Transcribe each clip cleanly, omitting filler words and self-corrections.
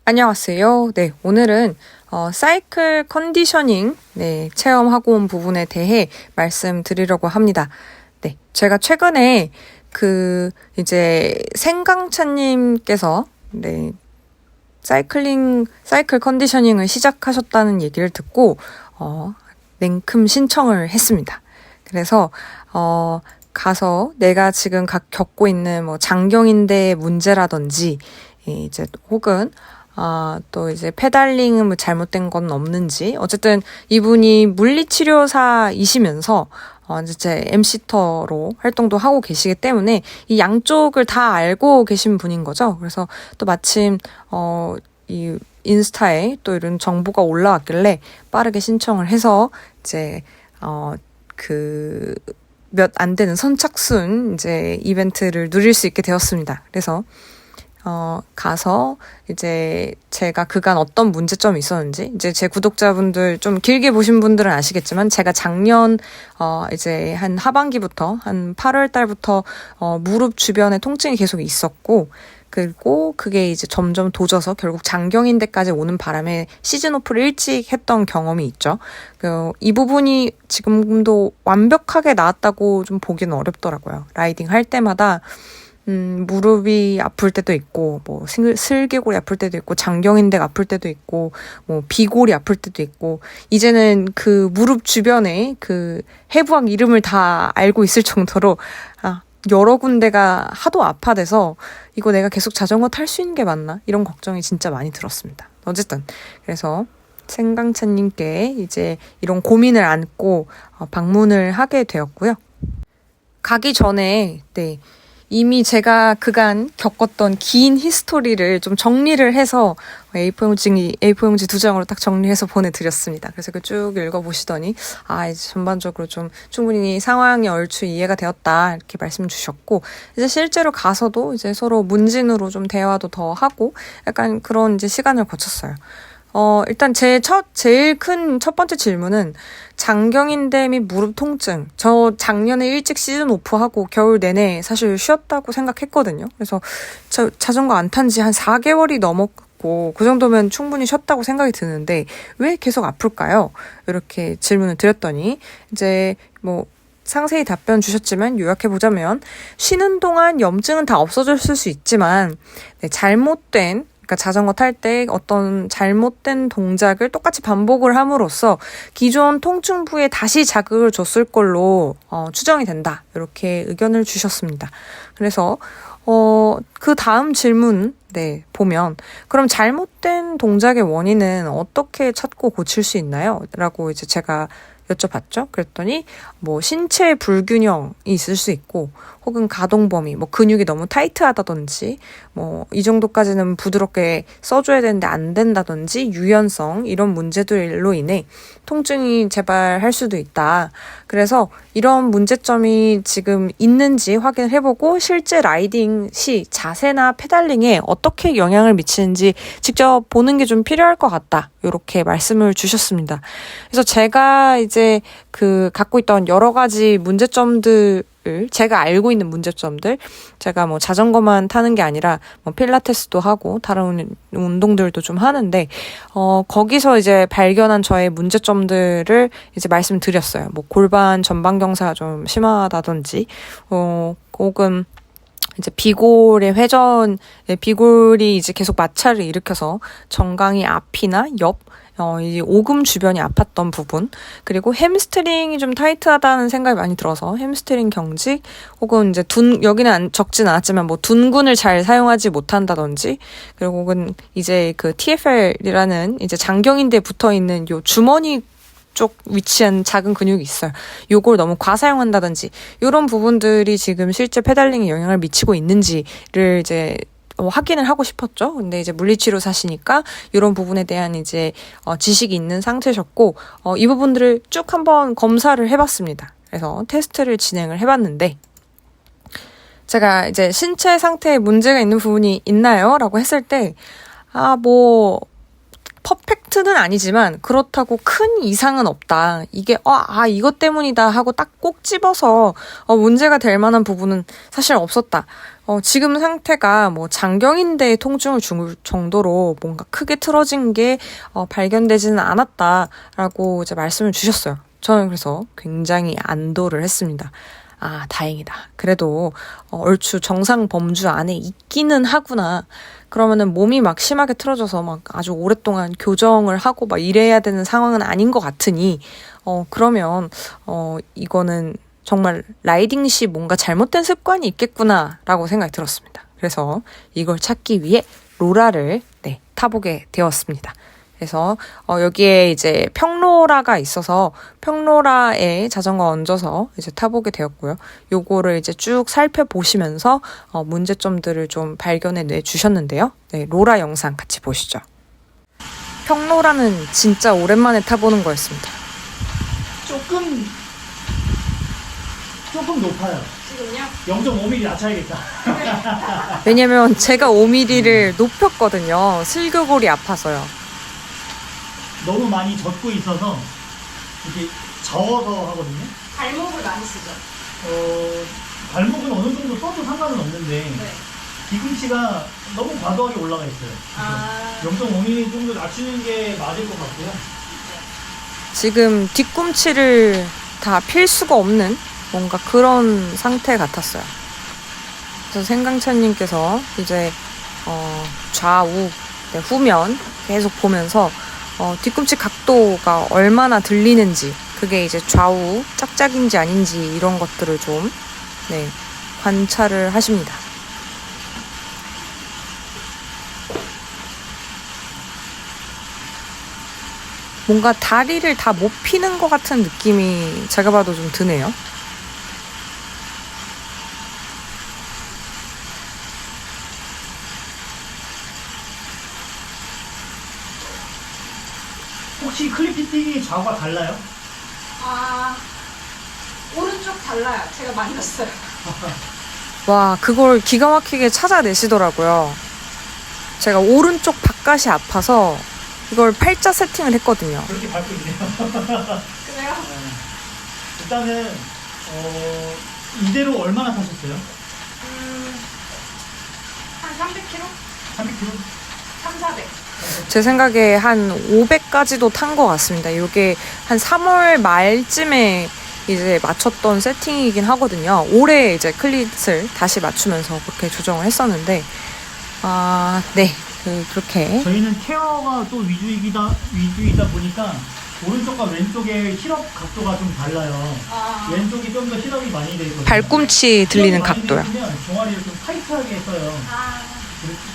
안녕하세요. 네, 오늘은 사이클 컨디셔닝 체험하고 온 부분에 대해 말씀드리려고 합니다. 네, 제가 최근에 이제 생강차님께서 사이클 컨디셔닝을 시작하셨다는 얘기를 듣고 냉큼 신청을 했습니다. 그래서 가서 내가 지금 겪고 있는 장경인대 문제라든지 이제 혹은 또 이제 페달링은 뭐 잘못된 건 없는지, 어쨌든 이분이 물리치료사이시면서 이제 MC터로 활동도 하고 계시기 때문에 이 양쪽을 다 알고 계신 분인 거죠. 그래서 또 마침 이 인스타에 또 이런 정보가 올라왔길래 빠르게 신청을 해서 이제 몇 안 되는 선착순 이제 이벤트를 누릴 수 있게 되었습니다. 그래서 가서 이제 제가 그간 어떤 문제점이 있었는지, 이제 제 구독자분들 좀 길게 보신 분들은 아시겠지만, 제가 작년 이제 한 하반기부터 한 8월 달부터 무릎 주변에 통증이 계속 있었고, 그리고 그게 이제 점점 도져서 결국 장경인대까지 오는 바람에 시즌 오프를 일찍 했던 경험이 있죠. 이 부분이 지금도 완벽하게 나았다고 좀 보기는 어렵더라고요. 라이딩 할 때마다 무릎이 아플 때도 있고, 뭐, 슬개골이 아플 때도 있고, 장경인대가 아플 때도 있고, 뭐, 비골이 아플 때도 있고, 이제는 그 무릎 주변에 그 해부학 이름을 다 알고 있을 정도로, 여러 군데가 하도 아파돼서, 이거 내가 계속 자전거 탈 수 있는 게 맞나? 이런 걱정이 진짜 많이 들었습니다. 어쨌든, 그래서, 생강차님께 이제 이런 고민을 안고 방문을 하게 되었고요. 가기 전에, 이미 제가 그간 겪었던 긴 히스토리를 좀 정리를 해서 A4용지 2장으로 딱 정리해서 보내드렸습니다. 그래서 쭉 읽어보시더니 이제 전반적으로 좀 충분히 상황이 얼추 이해가 되었다 이렇게 말씀 주셨고, 이제 실제로 가서도 이제 서로 문진으로 좀 대화도 더 하고 약간 그런 이제 시간을 거쳤어요. 일단 제일 큰 첫 번째 질문은 장경인대 및 무릎 통증. 저 작년에 일찍 시즌 오프하고 겨울 내내 사실 쉬었다고 생각했거든요. 그래서 저 자전거 안 탄 지 한 4개월이 넘었고, 그 정도면 충분히 쉬었다고 생각이 드는데 왜 계속 아플까요? 이렇게 질문을 드렸더니 이제 뭐 상세히 답변 주셨지만 요약해보자면, 쉬는 동안 염증은 다 없어졌을 수 있지만 그러니까 자전거 탈 때 어떤 잘못된 동작을 똑같이 반복을 함으로써 기존 통증 부위에 다시 자극을 줬을 걸로 추정이 된다. 이렇게 의견을 주셨습니다. 그래서 그 다음 질문 보면, 그럼 잘못된 동작의 원인은 어떻게 찾고 고칠 수 있나요? 라고 이제 제가 여쭤봤죠. 그랬더니 뭐 신체 불균형이 있을 수 있고, 혹은 가동 범위, 뭐 근육이 너무 타이트하다든지, 뭐 이 정도까지는 부드럽게 써줘야 되는데 안 된다든지, 유연성 이런 문제들로 인해 통증이 재발할 수도 있다. 그래서 이런 문제점이 지금 있는지 확인해보고 실제 라이딩 시 자세나 페달링에 어떻게 영향을 미치는지 직접 보는 게 좀 필요할 것 같다. 이렇게 말씀을 주셨습니다. 그래서 제가 이제 갖고 있던 여러 가지 문제점들, 제가 알고 있는 문제점들, 제가 뭐 자전거만 타는 게 아니라 뭐 필라테스도 하고 다른 운동들도 좀 하는데, 거기서 이제 발견한 저의 문제점들을 이제 말씀드렸어요. 뭐 골반 전방 경사가 좀 심하다든지, 혹은 이제 비골의 회전, 비골이 이제 계속 마찰을 일으켜서 정강이 앞이나 옆, 이 오금 주변이 아팠던 부분, 그리고 햄스트링이 좀 타이트하다는 생각이 많이 들어서 햄스트링 경직, 혹은 이제 여기는 적진 않았지만 뭐 둔근을 잘 사용하지 못한다든지, 그리고 혹은 이제 TFL이라는 이제 장경인대에 붙어 있는 요 주머니 쪽 위치한 작은 근육이 있어요. 요걸 너무 과사용한다든지, 요런 부분들이 지금 실제 페달링에 영향을 미치고 있는지를 이제 확인을 하고 싶었죠. 근데 이제 물리치료사시니까 이런 부분에 대한 이제 지식이 있는 상태셨고, 이 부분들을 쭉 한번 검사를 해봤습니다. 그래서 테스트를 진행을 해봤는데, 제가 이제 신체 상태에 문제가 있는 부분이 있나요? 라고 했을 때, 퍼펙트는 아니지만 그렇다고 큰 이상은 없다. 이게 이것 때문이다 하고 딱 꼭 집어서 문제가 될 만한 부분은 사실 없었다. 지금 상태가 뭐 장경인대에 통증을 줄 정도로 뭔가 크게 틀어진 게 발견되지는 않았다라고 이제 말씀을 주셨어요. 저는 그래서 굉장히 안도를 했습니다. 아, 다행이다. 그래도 얼추 정상 범주 안에 있기는 하구나. 그러면은 몸이 막 심하게 틀어져서 막 아주 오랫동안 교정을 하고 막 이래야 되는 상황은 아닌 것 같으니 그러면 이거는 정말 라이딩 시 뭔가 잘못된 습관이 있겠구나라고 생각이 들었습니다. 그래서 이걸 찾기 위해 로라를 타보게 되었습니다. 그래서 여기에 이제 평로라가 있어서 평로라에 자전거 얹어서 이제 타보게 되었고요. 요거를 이제 쭉 살펴보시면서 문제점들을 좀 발견해 내 주셨는데요. 네, 로라 영상 같이 보시죠. 평로라는 진짜 오랜만에 타보는 거였습니다. 조금 높아요. 지금요? 0.5mm 낮춰야겠다. 왜냐면 제가 5mm를 높였거든요. 슬그골이 아파서요. 너무 많이 젖고 있어서 이렇게 저어서 하거든요. 발목을 많이 쓰죠. 발목은 어느 정도 써도 상관은 없는데 네. 뒤꿈치가 너무 과도하게 올라가 있어요. 0.5mm 정도 낮추는 게 맞을 것 같고요. 지금 뒤꿈치를 다 필 수가 없는 뭔가 그런 상태 같았어요. 그래서 생강찬님께서 이제 좌우, 후면 계속 보면서 뒤꿈치 각도가 얼마나 들리는지, 그게 이제 좌우 짝짝인지 아닌지 이런 것들을 좀 관찰을 하십니다. 뭔가 다리를 다 못 피는 것 같은 느낌이 제가 봐도 좀 드네요. 혹시 클립 피팅이 좌우가 달라요? 오른쪽 달라요. 제가 만졌어요. 와, 그걸 기가 막히게 찾아내시더라고요. 제가 오른쪽 바깥이 아파서 이걸 팔자 세팅을 했거든요. 그렇게 밟고 있네요. 그래요? 일단은 이대로 얼마나 타셨어요? 한 300km? 300km? 3, 400. 제 생각에 한 500까지도 탄 것 같습니다. 이게 한 3월 말쯤에 이제 맞췄던 세팅이긴 하거든요. 올해 이제 클릿을 다시 맞추면서 그렇게 조정을 했었는데, 그렇게. 저희는 케어가 또 위주이다 보니까 오른쪽과 왼쪽의 힐업 각도가 좀 달라요. 왼쪽이 좀 더 힐업이 많이 돼 있거든요. 발꿈치 들리는 각도요. 그러면 종아리를 좀 타이트하게 써요.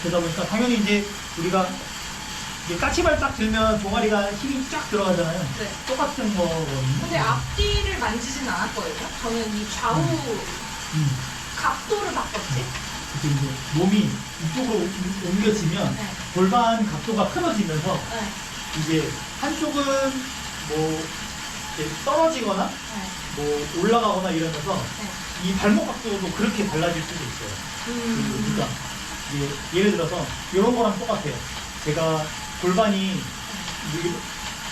그러다 보니까 당연히 이제 우리가 까치발 딱 들면 종아리가 힘이 쫙 들어가잖아요. 네. 똑같은 거거든요. 근데 앞뒤를 만지진 않았거든요. 저는 이 좌우 각도를 바꿨지. 그래서 이제 몸이 이쪽으로 옮겨지면 네. 골반 각도가 틀어지면서 네. 이제 한쪽은 뭐 이렇게 떨어지거나 네. 뭐 올라가거나 이러면서 네. 이 발목 각도도 그렇게 달라질 수도 있어요. 그러니까 이제 예를 들어서 이런 거랑 똑같아요. 제가 골반이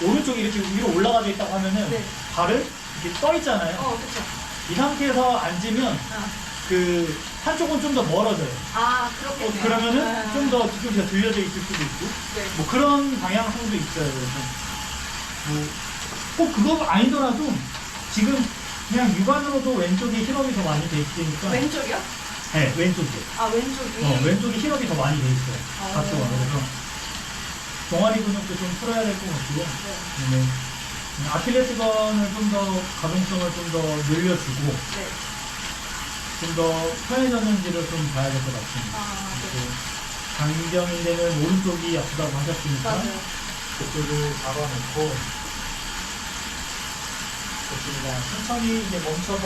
오른쪽이 이렇게 위로 올라가져 있다고 하면은 네. 발을 이렇게 떠 있잖아요. 그쵸. 이 상태에서 앉으면 그 한쪽은 좀 더 멀어져요. 그렇겠네요. 그러면은 좀 더 뒤꿈치가 들려져 있을 수도 있고 네. 뭐 그런 방향성도 있어요. 그래서 뭐 꼭 그거 아니더라도 지금 그냥 육안으로도 왼쪽이 힐업이 더 많이 돼 있으니까 왼쪽이요? 네, 왼쪽이 왼쪽이. 왼쪽이 힐업이 더 많이 돼 있어요. 각도가. 그래서 종아리 근육도 좀 풀어야 될 것 같고요. 네. 아킬레스건을 좀 더 가동성을 좀 더 늘려주고 네. 좀 더 편해졌는지를 좀 봐야 될 것 같습니다. 강경인대는 오른쪽이 아프다고 하셨으니까 맞아요. 그쪽을 잡아놓고 좋습니다. 천천히 이제 멈춰서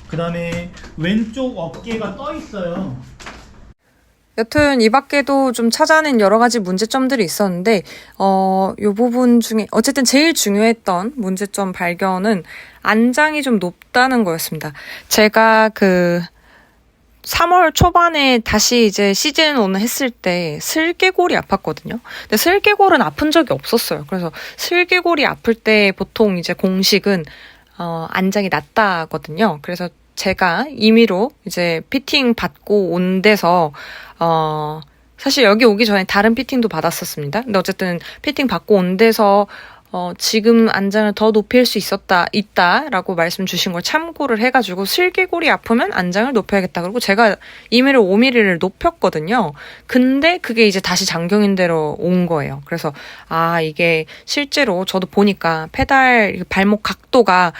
그 다음에 왼쪽 어깨가 떠 있어요. 여튼 이 밖에도 좀 찾아낸 여러 가지 문제점들이 있었는데 요 부분 중에 어쨌든 제일 중요했던 문제점 발견은 안장이 좀 높다는 거였습니다. 제가 3월 초반에 다시 이제 시즌 1 했을 때 슬개골이 아팠거든요. 근데 슬개골은 아픈 적이 없었어요. 그래서 슬개골이 아플 때 보통 이제 공식은 안장이 낫다거든요. 그래서 제가 임의로 이제 피팅 받고 온 데서 사실 여기 오기 전에 다른 피팅도 받았었습니다. 근데 어쨌든 피팅 받고 온 데서 지금 안장을 더 높일 수 있다라고 말씀 주신 걸 참고를 해가지고 슬개골이 아프면 안장을 높여야겠다. 그리고 제가 2mm, 5mm를 높였거든요. 근데 그게 이제 다시 장경인대로 온 거예요. 그래서 이게 실제로 저도 보니까 페달 발목 각도가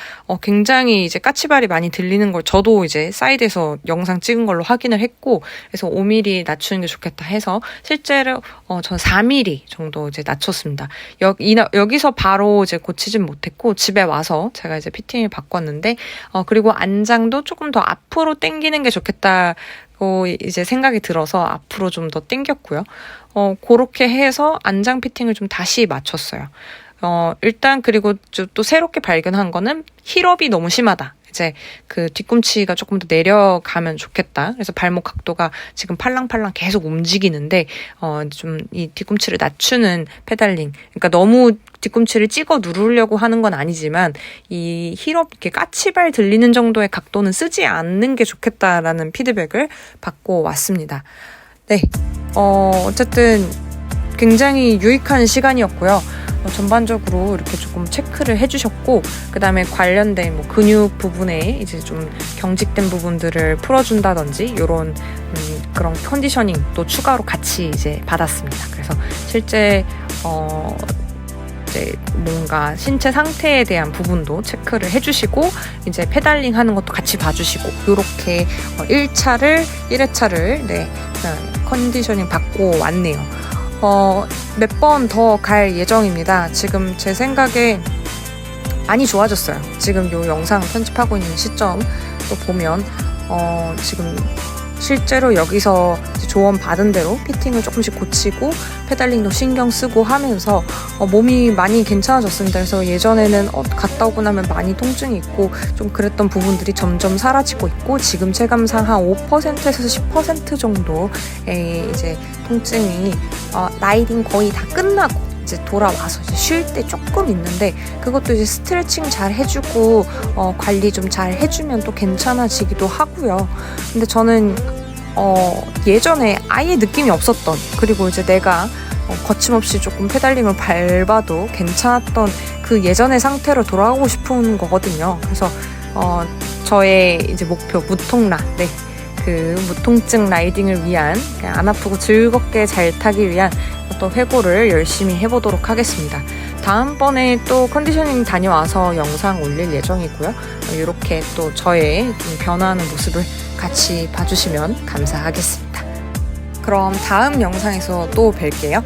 굉장히 이제 까치발이 많이 들리는 걸 저도 이제 사이드에서 영상 찍은 걸로 확인을 했고, 그래서 5mm 낮추는 게 좋겠다 해서 실제로 전 4mm 정도 이제 낮췄습니다. 여기서 바로 이제 고치진 못했고 집에 와서 제가 이제 피팅을 바꿨는데 그리고 안장도 조금 더 앞으로 당기는 게 좋겠다고 이제 생각이 들어서 앞으로 좀 더 당겼고요. 그렇게 해서 안장 피팅을 좀 다시 맞췄어요. 일단 그리고 또 새롭게 발견한 거는 힐업이 너무 심하다. 이제 그 뒤꿈치가 조금 더 내려가면 좋겠다. 그래서 발목 각도가 지금 팔랑팔랑 계속 움직이는데 좀 이 뒤꿈치를 낮추는 페달링. 그러니까 너무 뒤꿈치를 찍어 누르려고 하는 건 아니지만 이 힐업 이렇게 까치발 들리는 정도의 각도는 쓰지 않는 게 좋겠다라는 피드백을 받고 왔습니다. 네, 어쨌든 굉장히 유익한 시간이었고요. 전반적으로 이렇게 조금 체크를 해주셨고, 그 다음에 관련된 뭐 근육 부분에 이제 좀 경직된 부분들을 풀어준다든지 이런 그런 컨디셔닝도 추가로 같이 이제 받았습니다. 그래서 실제 이제 뭔가 신체 상태에 대한 부분도 체크를 해주시고 이제 페달링 하는 것도 같이 봐주시고 이렇게 1회차를 컨디셔닝 받고 왔네요. 몇 번 더 갈 예정입니다. 지금 제 생각에 많이 좋아졌어요. 지금 요 영상 편집하고 있는 시점 또 보면 지금 실제로 여기서 조언 받은 대로 피팅을 조금씩 고치고 페달링도 신경 쓰고 하면서 몸이 많이 괜찮아졌습니다. 그래서 예전에는 갔다 오고 나면 많이 통증이 있고 좀 그랬던 부분들이 점점 사라지고 있고 지금 체감상 한 5%에서 10% 정도의 이제 통증이 라이딩 거의 다 끝나고 이제 돌아와서 이제 쉴 때 조금 있는데 그것도 이제 스트레칭 잘 해주고 관리 좀 잘 해주면 또 괜찮아지기도 하고요. 근데 저는 예전에 아예 느낌이 없었던, 그리고 이제 내가 거침없이 조금 페달링을 밟아도 괜찮았던 그 예전의 상태로 돌아가고 싶은 거거든요. 그래서 저의 이제 목표 무통라, 그 무통증 라이딩을 위한 안 아프고 즐겁게 잘 타기 위한 또 회고를 열심히 해보도록 하겠습니다. 다음번에 또 컨디셔닝 다녀와서 영상 올릴 예정이고요. 이렇게 또 저의 좀 변화하는 모습을 같이 봐주시면 감사하겠습니다. 그럼 다음 영상에서 또 뵐게요.